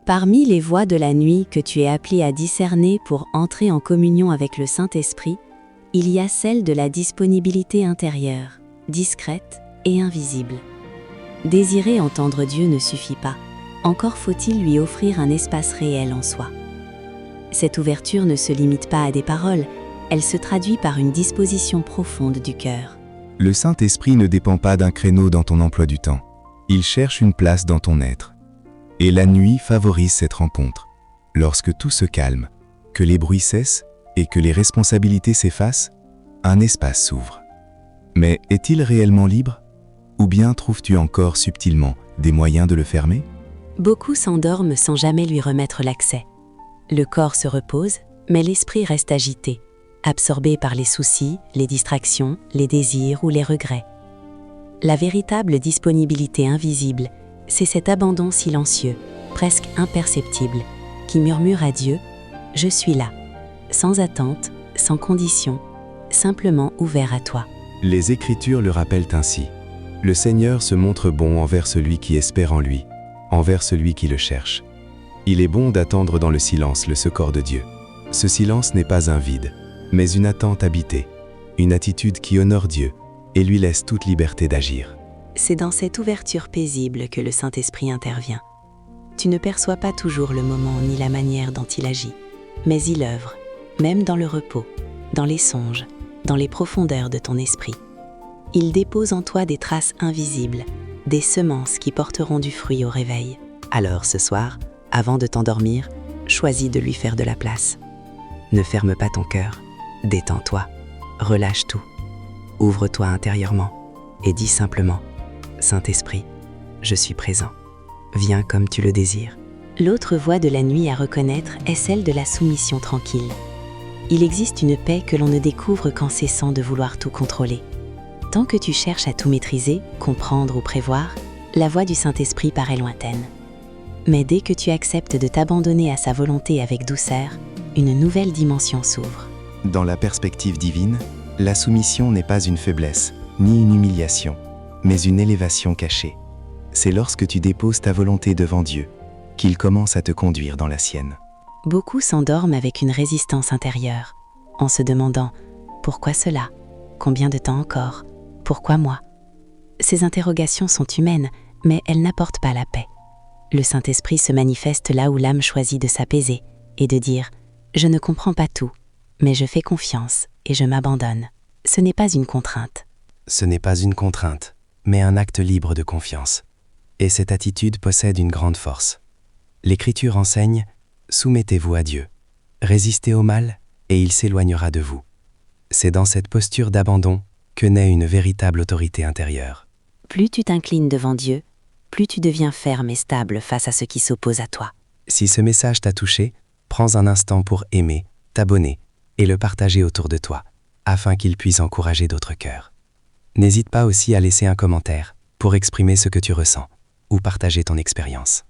Parmi les voix de la nuit que tu es appelé à discerner pour entrer en communion avec le Saint-Esprit, il y a celle de la disponibilité intérieure, discrète et invisible. Désirer entendre Dieu ne suffit pas, encore faut-il lui offrir un espace réel en soi. Cette ouverture ne se limite pas à des paroles, elle se traduit par une disposition profonde du cœur. Le Saint-Esprit ne dépend pas d'un créneau dans ton emploi du temps. Il cherche une place dans ton être. Et la nuit favorise cette rencontre. Lorsque tout se calme, que les bruits cessent et que les responsabilités s'effacent, un espace s'ouvre. Mais est-il réellement libre? Ou bien trouves-tu encore subtilement des moyens de le fermer? Beaucoup s'endorment sans jamais lui remettre l'accès. Le corps se repose, mais l'esprit reste agité, absorbé par les soucis, les distractions, les désirs ou les regrets. La véritable disponibilité invisible, c'est cet abandon silencieux, presque imperceptible, qui murmure à Dieu « Je suis là », sans attente, sans condition, simplement ouvert à toi. Les Écritures le rappellent ainsi. Le Seigneur se montre bon envers celui qui espère en lui, envers celui qui le cherche. Il est bon d'attendre dans le silence le secours de Dieu. Ce silence n'est pas un vide, mais une attente habitée, une attitude qui honore Dieu et lui laisse toute liberté d'agir. C'est dans cette ouverture paisible que le Saint-Esprit intervient. Tu ne perçois pas toujours le moment ni la manière dont il agit, mais il œuvre, même dans le repos, dans les songes, dans les profondeurs de ton esprit. Il dépose en toi des traces invisibles, des semences qui porteront du fruit au réveil. Alors ce soir, avant de t'endormir, choisis de lui faire de la place. Ne ferme pas ton cœur, détends-toi, relâche tout. Ouvre-toi intérieurement et dis simplement « Saint-Esprit, je suis présent. Viens comme tu le désires. » L'autre voie de la nuit à reconnaître est celle de la soumission tranquille. Il existe une paix que l'on ne découvre qu'en cessant de vouloir tout contrôler. Tant que tu cherches à tout maîtriser, comprendre ou prévoir, la voix du Saint-Esprit paraît lointaine. Mais dès que tu acceptes de t'abandonner à sa volonté avec douceur, une nouvelle dimension s'ouvre. Dans la perspective divine, la soumission n'est pas une faiblesse, ni une humiliation, mais une élévation cachée. C'est lorsque tu déposes ta volonté devant Dieu qu'il commence à te conduire dans la sienne. Beaucoup s'endorment avec une résistance intérieure, en se demandant « Pourquoi cela? Combien de temps encore? Pourquoi moi ?» Ces interrogations sont humaines, mais elles n'apportent pas la paix. Le Saint-Esprit se manifeste là où l'âme choisit de s'apaiser et de dire « Je ne comprends pas tout, mais je fais confiance et je m'abandonne. » Ce n'est pas une contrainte. Ce n'est pas une contrainte, mais un acte libre de confiance. Et cette attitude possède une grande force. L'Écriture enseigne « Soumettez-vous à Dieu, résistez au mal et il s'éloignera de vous. » C'est dans cette posture d'abandon que naît une véritable autorité intérieure. Plus tu t'inclines devant Dieu, plus tu deviens ferme et stable face à ce qui s'oppose à toi. Si ce message t'a touché, prends un instant pour aimer, t'abonner et le partager autour de toi, afin qu'il puisse encourager d'autres cœurs. N'hésite pas aussi à laisser un commentaire pour exprimer ce que tu ressens ou partager ton expérience.